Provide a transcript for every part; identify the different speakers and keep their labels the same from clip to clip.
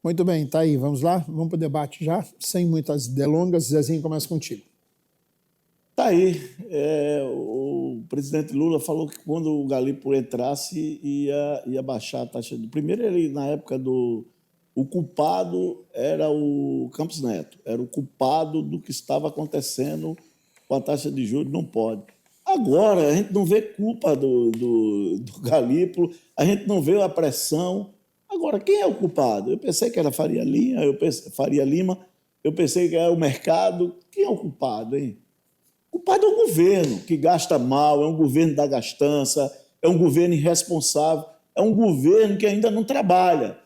Speaker 1: Muito bem, tá aí, vamos lá? Vamos para o debate já, sem muitas delongas. Zezinho, começa contigo.
Speaker 2: Tá aí. O presidente Lula falou que quando o Galípolo entrasse, ia baixar a taxa de... Primeiro, ele, na época do... O culpado era o Campos Neto, era o culpado do que estava acontecendo com a taxa de juros, não pode. Agora, a gente não vê culpa do Galípolo, a gente não vê a pressão. Agora, quem é o culpado? Eu pensei que era Faria Lima, eu pensei que era o mercado. Quem é o culpado, hein? O culpado é o governo, que gasta mal, é um governo da gastança, é um governo irresponsável, é um governo que ainda não trabalha.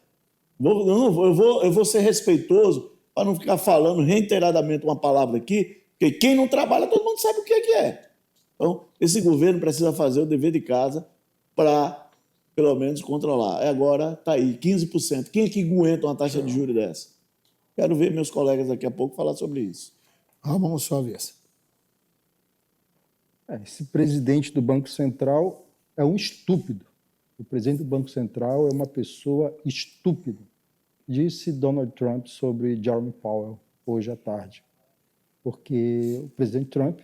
Speaker 2: Eu vou ser respeitoso para não ficar falando reiteradamente uma palavra aqui, porque quem não trabalha, todo mundo sabe o que é. Então, esse governo precisa fazer o dever de casa para, pelo menos, controlar. Agora está aí, 15%. Quem é que aguenta uma taxa de juros dessa? Quero ver meus colegas daqui a pouco falar sobre isso.
Speaker 1: Vamos sua vez.
Speaker 3: Esse presidente do Banco Central é um estúpido. O presidente do Banco Central é uma pessoa estúpida, disse Donald Trump sobre Jerome Powell hoje à tarde. Porque o presidente Trump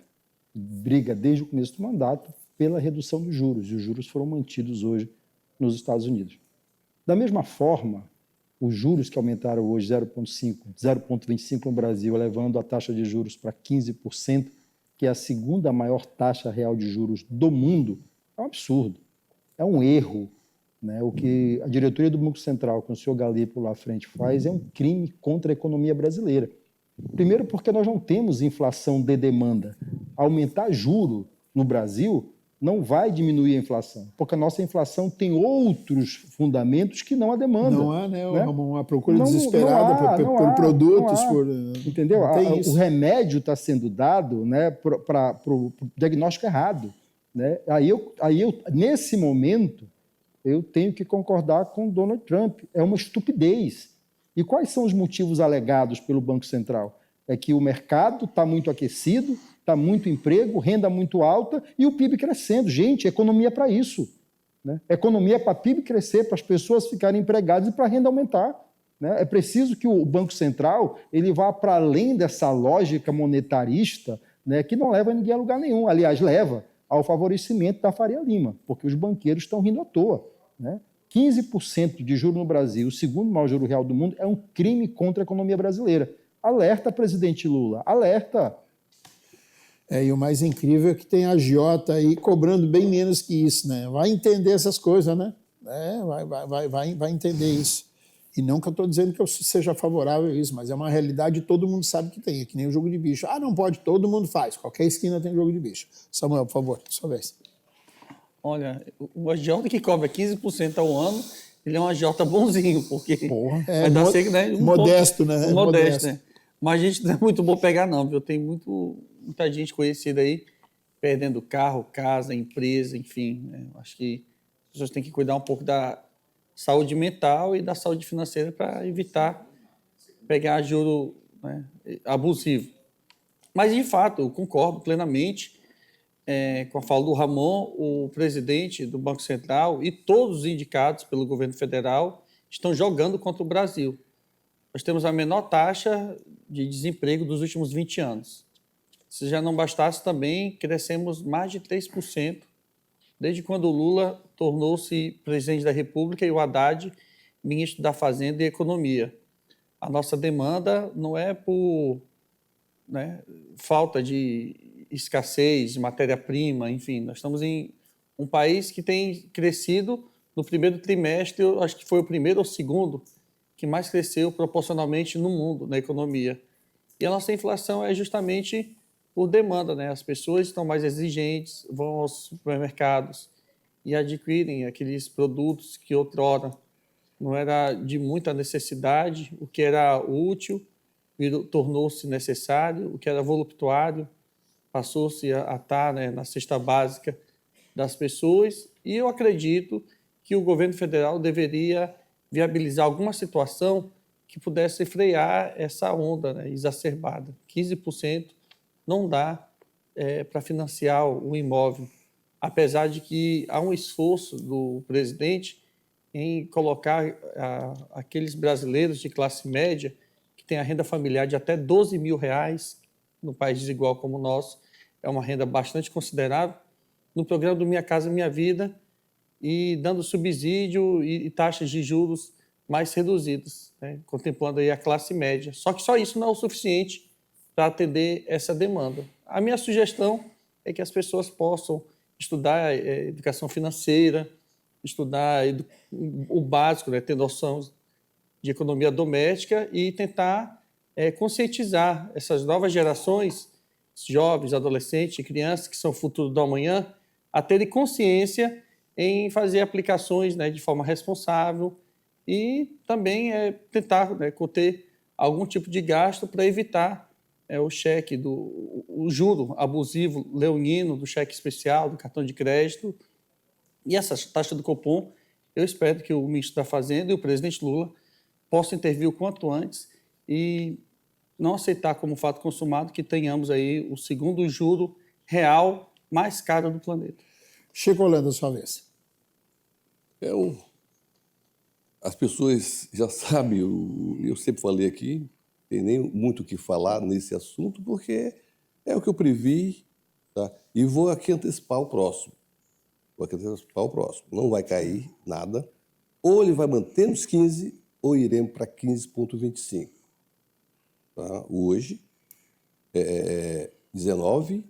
Speaker 3: briga desde o começo do mandato pela redução dos juros, e os juros foram mantidos hoje nos Estados Unidos. Da mesma forma, os juros que aumentaram hoje 0,25 no Brasil, elevando a taxa de juros para 15%, que é a segunda maior taxa real de juros do mundo, é um absurdo, é um erro. Né? O que a diretoria do Banco Central, com o senhor Galípolo lá à frente, faz é um crime contra a economia brasileira. Primeiro porque nós não temos inflação de demanda. Aumentar juro no Brasil não vai diminuir a inflação, porque a nossa inflação tem outros fundamentos que não a demanda.
Speaker 1: Não há, né, Ramon? A procura desesperada por produtos.
Speaker 3: Entendeu? O remédio está sendo dado, né, para o diagnóstico errado. Né? Aí eu, nesse momento, eu tenho que concordar com Donald Trump. É uma estupidez. E quais são os motivos alegados pelo Banco Central? É que o mercado está muito aquecido, está muito emprego, renda muito alta e o PIB crescendo. Gente, economia é para isso. Né? Economia é para PIB crescer, para as pessoas ficarem empregadas e para a renda aumentar. Né? É preciso que o Banco Central ele vá para além dessa lógica monetarista, né, que não leva ninguém a lugar nenhum. Aliás, leva ao favorecimento da Faria Lima, porque os banqueiros estão rindo à toa. Né? 15% de juros no Brasil, o segundo maior juro real do mundo, é um crime contra a economia brasileira. Alerta, presidente Lula, alerta.
Speaker 1: E o mais incrível é que tem a agiota aí cobrando bem menos que isso, né? Vai entender essas coisas, né? Vai entender isso. E não que eu estou dizendo que eu seja favorável a isso, mas é uma realidade que todo mundo sabe que tem, é que nem o jogo de bicho. Ah, não pode, todo mundo faz, qualquer esquina tem jogo de bicho. Samuel, por favor, sua vez.
Speaker 4: Olha, o agiota que cobra 15% ao ano, ele é um agiota bonzinho, porque vai dar sempre, né,
Speaker 1: modesto, né?
Speaker 4: Modesto, né? Mas a gente não é muito bom pegar, não, viu? Tem muita gente conhecida aí perdendo carro, casa, empresa, enfim. Né? Acho que as pessoas têm que cuidar um pouco da saúde mental e da saúde financeira para evitar pegar juro, né, abusivo. Mas, de fato, eu concordo plenamente com a fala do Ramon. O presidente do Banco Central e todos os indicados pelo governo federal estão jogando contra o Brasil. Nós temos a menor taxa de desemprego dos últimos 20 anos. Se já não bastasse, também crescemos mais de 3%, desde quando o Lula tornou-se presidente da República e o Haddad ministro da Fazenda e Economia. A nossa demanda não é por falta de escassez de matéria-prima, enfim. Nós estamos em um país que tem crescido no primeiro trimestre, eu acho que foi o primeiro ou segundo que mais cresceu proporcionalmente no mundo, na economia. E a nossa inflação é justamente por demanda, né? As pessoas estão mais exigentes, vão aos supermercados e adquirem aqueles produtos que outrora não era de muita necessidade, o que era útil tornou-se necessário, o que era voluptuário passou-se a estar, né, na cesta básica das pessoas. E eu acredito que o governo federal deveria viabilizar alguma situação que pudesse frear essa onda, né, exacerbada. 15% não dá para financiar o imóvel, apesar de que há um esforço do presidente em colocar aqueles brasileiros de classe média que têm a renda familiar de até R$ 12.000, num país desigual como o nosso, é uma renda bastante considerável, no programa do Minha Casa Minha Vida, e dando subsídio e taxas de juros mais reduzidas, né, contemplando aí a classe média. Só que só isso não é o suficiente para atender essa demanda. A minha sugestão é que as pessoas possam estudar educação financeira, estudar o básico, né, ter noção de economia doméstica e tentar conscientizar essas novas gerações, jovens, adolescentes, crianças que são o futuro do amanhã, a terem consciência em fazer aplicações, né, de forma responsável e também tentar, né, conter algum tipo de gasto para evitar o cheque, o juro abusivo leonino do cheque especial, do cartão de crédito. E essa taxa do Copom, eu espero que o ministro da Fazenda e o presidente Lula possam intervir o quanto antes e não aceitar como fato consumado que tenhamos aí o segundo juro real mais caro do planeta.
Speaker 1: Chico Holanda, sua vez.
Speaker 5: As pessoas já sabem, eu sempre falei aqui, tem nem muito o que falar nesse assunto, porque é o que eu previ, tá? E vou aqui antecipar o próximo. Não vai cair nada. Ou ele vai manter nos 15, ou iremos para 15,25. Tá? Hoje, 19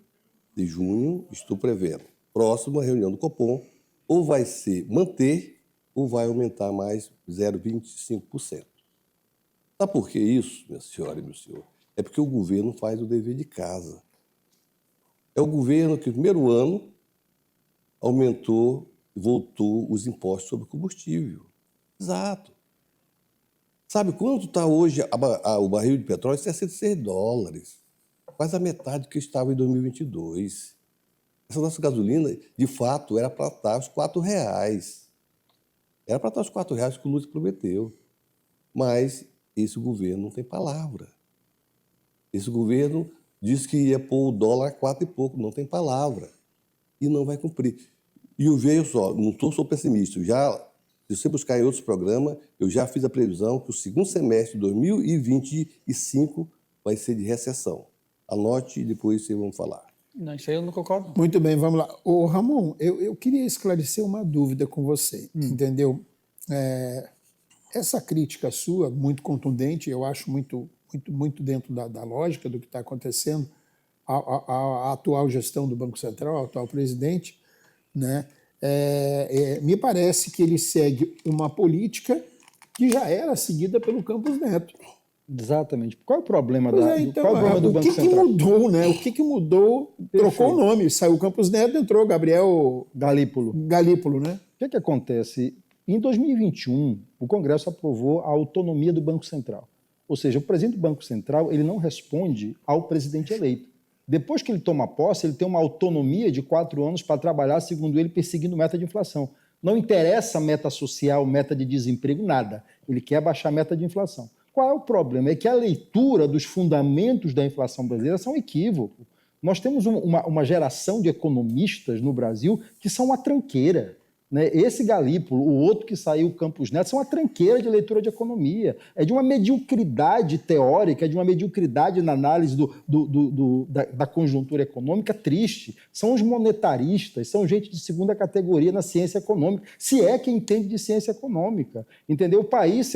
Speaker 5: de junho, estou prevendo. Próxima reunião do Copom, ou vai ser manter, ou vai aumentar mais 0,25%. Sabe por que isso, minha senhora e meu senhor? É porque o governo faz o dever de casa. É o governo que, no primeiro ano, voltou os impostos sobre combustível. Exato. Sabe quanto está hoje o barril de petróleo? $66. Quase a metade do que estava em 2022. Essa nossa gasolina, de fato, era para estar os R$4. Era para estar os R$4 que o Lula prometeu. Mas esse governo não tem palavra. Esse governo disse que ia pôr o dólar a 4 e pouco, não tem palavra. E não vai cumprir. E eu vejo só, não sou pessimista, se você buscar em outros programas, eu já fiz a previsão que o segundo semestre de 2025 vai ser de recessão. Anote e depois vocês vão falar.
Speaker 4: Não, isso aí eu não concordo.
Speaker 1: Muito bem, vamos lá. Ô, Ramon, eu queria esclarecer uma dúvida com você, entendeu? Essa crítica sua, muito contundente, eu acho muito dentro da lógica do que está acontecendo, a atual gestão do Banco Central, o atual presidente, né? Me parece que ele segue uma política que já era seguida pelo Campos Neto.
Speaker 3: Exatamente. Qual é o problema,
Speaker 1: Então,
Speaker 3: qual é o problema do Banco Central?
Speaker 1: O que mudou, né? O que mudou?
Speaker 3: Perfeito.
Speaker 1: Trocou o nome, saiu o Campos Neto, entrou Gabriel Galípolo, né?
Speaker 3: O que acontece? Em 2021, o Congresso aprovou a autonomia do Banco Central. Ou seja, o presidente do Banco Central ele não responde ao presidente eleito. Depois que ele toma posse, ele tem uma autonomia de 4 anos para trabalhar, segundo ele, perseguindo meta de inflação. Não interessa a meta social, meta de desemprego, nada. Ele quer abaixar a meta de inflação. Qual é o problema? É que a leitura dos fundamentos da inflação brasileira são equívocos. Nós temos uma geração de economistas no Brasil que são uma tranqueira. Né? Esse Galípolo, o outro que saiu, o Campos Neto, são uma tranqueira de leitura de economia. É de uma mediocridade teórica, é de uma mediocridade na análise da conjuntura econômica triste. São os monetaristas, são gente de segunda categoria na ciência econômica, se é que entende de ciência econômica. Entendeu? O país,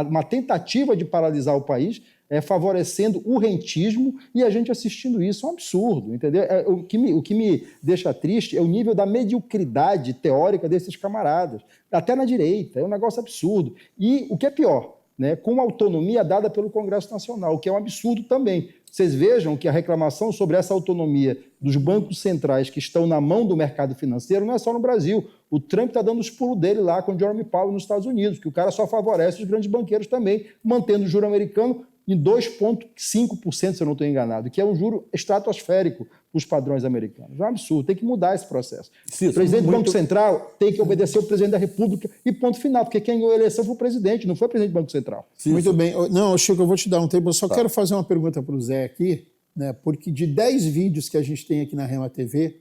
Speaker 3: uma tentativa de paralisar o país, favorecendo o rentismo e a gente assistindo isso. É um absurdo, entendeu? O que me deixa triste é o nível da mediocridade teórica desses camaradas, até na direita. É um negócio absurdo. E o que é pior, né, com uma autonomia dada pelo Congresso Nacional, o que é um absurdo também. Vocês vejam que a reclamação sobre essa autonomia dos bancos centrais que estão na mão do mercado financeiro não é só no Brasil. O Trump está dando os pulos dele lá com o Jerome Powell nos Estados Unidos, que o cara só favorece os grandes banqueiros também, mantendo o juro americano em 2,5%, se eu não estou enganado, que é um juro estratosférico para os padrões americanos. É um absurdo, tem que mudar esse processo. O presidente do Banco Central tem que obedecer ao presidente da República e ponto final, porque quem ganhou a eleição foi o presidente, não foi o presidente do Banco Central.
Speaker 1: Muito bem. Não, Chico, eu vou te dar um tempo, eu só quero fazer uma pergunta para o Zé aqui, né, porque de 10 vídeos que a gente tem aqui na Rema TV,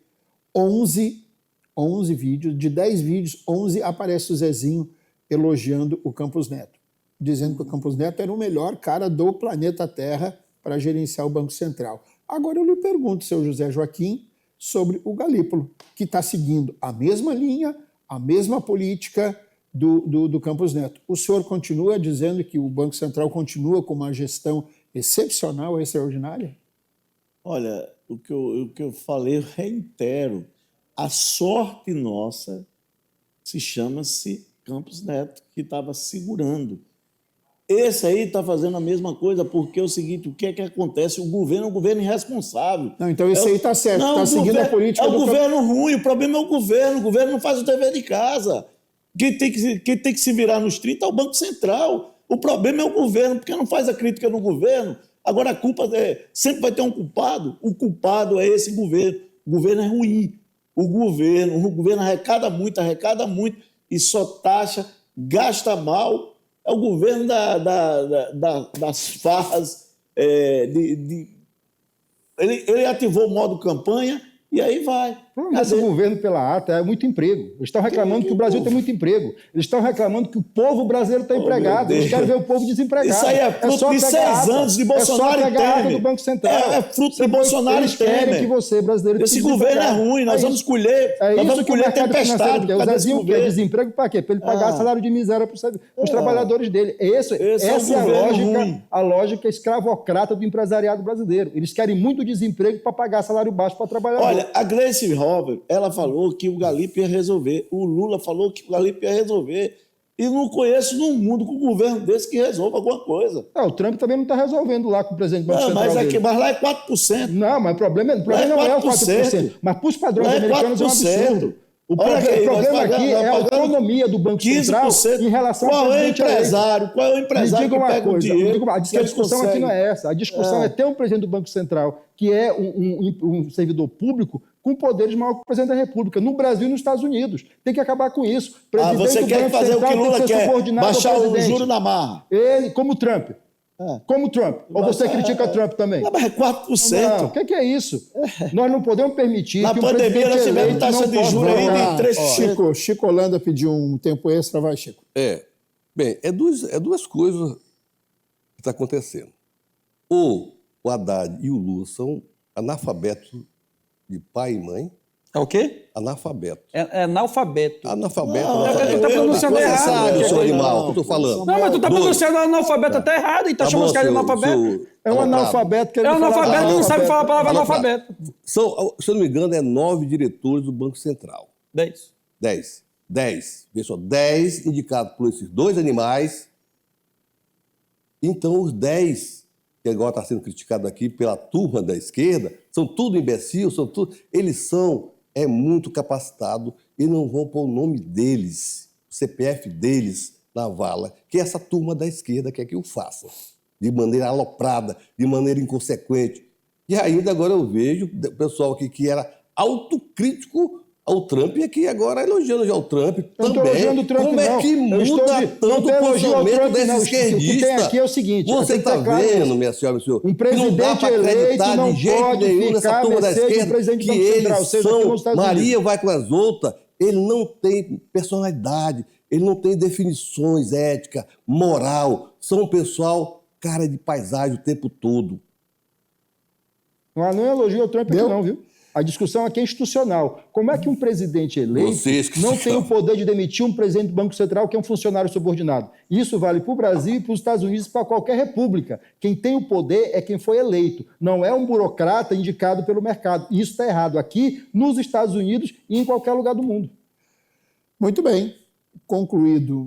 Speaker 1: 11 11 vídeos, de 10 vídeos, 11 aparece o Zezinho elogiando o Campos Neto, dizendo que o Campos Neto era o melhor cara do planeta Terra para gerenciar o Banco Central. Agora eu lhe pergunto, seu José Joaquim, sobre o Galípolo, que está seguindo a mesma linha, a mesma política do Campos Neto. O senhor continua dizendo que o Banco Central continua com uma gestão excepcional, extraordinária?
Speaker 2: Olha, o que eu falei, eu reitero. A sorte nossa chama-se Campos Neto, que estava segurando. Esse aí está fazendo a mesma coisa, porque é o seguinte, o que é que acontece? O governo é um governo irresponsável.
Speaker 1: Não, então esse aí está certo, está seguindo a política
Speaker 2: do... É o governo ruim, o problema é o governo não faz o dever de casa. Quem tem que se virar nos 30 é o Banco Central. O problema é o governo, porque não faz a crítica no governo. Agora a culpa sempre vai ter um culpado. O culpado é esse governo. O governo é ruim. O governo arrecada muito e só taxa, gasta mal. É o governo das farras. Ele ativou o modo campanha e aí vai.
Speaker 3: O problema desse governo pela ata é muito emprego. Eles estão reclamando que o Brasil tem muito emprego. Eles estão reclamando que o povo brasileiro está empregado. Eles querem ver o povo desempregado.
Speaker 2: Isso aí é fruto de 6 anos de Bolsonaro e Temer.
Speaker 3: Do Banco Central.
Speaker 2: É fruto de Bolsonaro e Temer.
Speaker 3: Querem que você, brasileiro...
Speaker 2: Esse governo é ruim. Nós vamos colher tempestade.
Speaker 3: O Zezinho quer desemprego para quê? Para ele pagar salário de miséria para os trabalhadores dele. Essa é a lógica escravocrata do empresariado brasileiro. Eles querem muito desemprego para pagar salário baixo para trabalhador.
Speaker 2: Olha, a Gleice Hover, ela falou que o Galípolo ia resolver. O Lula falou que o Galípolo ia resolver. E não conheço num mundo com um governo desse que resolva alguma coisa.
Speaker 3: O Trump também não está resolvendo lá com o presidente do Banco Central dele.
Speaker 2: Mas lá é 4%.
Speaker 3: Não, mas o problema não é o 4%. Mas para os padrões americanos é um absurdo. O problema aqui é a autonomia do Banco Central em relação ao presidente eleito.
Speaker 2: Qual é o empresário que pega o dinheiro?
Speaker 3: A discussão aqui não é essa. A discussão é ter um presidente do Banco Central que é um servidor público com poderes maior que o presidente da República, no Brasil e nos Estados Unidos. Tem que acabar com isso.
Speaker 2: Você quer fazer o que Lula quer, baixar o juro na marra.
Speaker 3: Ele, como Trump. Como Trump. Ou você critica Trump também?
Speaker 2: Mas é 4%.
Speaker 3: Não, o que é isso? Nós não podemos permitir
Speaker 2: na
Speaker 3: que
Speaker 2: pandemia nós tivemos taxa de juros aí de 3%.
Speaker 1: Chico Holanda pediu um tempo extra, vai, Chico.
Speaker 5: Bem, é duas coisas que estão acontecendo. O Haddad e o Lula são analfabetos de pai e mãe.
Speaker 4: É o quê?
Speaker 5: Analfabeto.
Speaker 4: É analfabeto.
Speaker 5: Analfabeto.
Speaker 4: Tu está pronunciando errado.
Speaker 5: Você sabe, seu animal, que eu estou falando.
Speaker 4: Não, mas tu está pronunciando analfabeto até errado, então chama os caras de analfabeto.
Speaker 3: É um analfabeto que
Speaker 4: é um analfabeto que não sabe falar a palavra analfabeto.
Speaker 5: São, se eu não me engano, 9 diretores do Banco Central.
Speaker 4: 10.
Speaker 5: 10. Vê só, 10 indicados por esses 2 animais. Então, os 10, que agora está sendo criticado aqui pela turma da esquerda, são tudo imbecil, eles são muito capacitados e não vão pôr o nome deles, o CPF deles na vala, que essa turma da esquerda quer que o faça, de maneira aloprada, de maneira inconsequente. E ainda agora eu vejo o pessoal aqui que era autocrítico ao Trump e aqui agora elogiando já o Trump também.
Speaker 3: Elogiando o Trump,
Speaker 5: como é que muda tanto o pensamento desse esquerdista?
Speaker 3: O que tem aqui é o seguinte...
Speaker 5: Você está vendo, minha senhora, meu senhor,
Speaker 3: um presidente eleito não pode ficar à mercê do presidente do Banco Central, seja aqui nos Estados Unidos.
Speaker 5: Maria vai com as outras, ele não tem personalidade, ele não tem definições ética, moral, são um pessoal cara de paisagem o tempo todo.
Speaker 3: Não é elogio ao Trump aqui não, viu? A discussão aqui é institucional. Como é que um presidente eleito não tem o poder de demitir um presidente do Banco Central que é um funcionário subordinado? Isso vale para o Brasil e para os Estados Unidos e para qualquer república. Quem tem o poder é quem foi eleito. Não é um burocrata indicado pelo mercado. Isso está errado aqui, nos Estados Unidos e em qualquer lugar do mundo.
Speaker 1: Muito bem. Concluído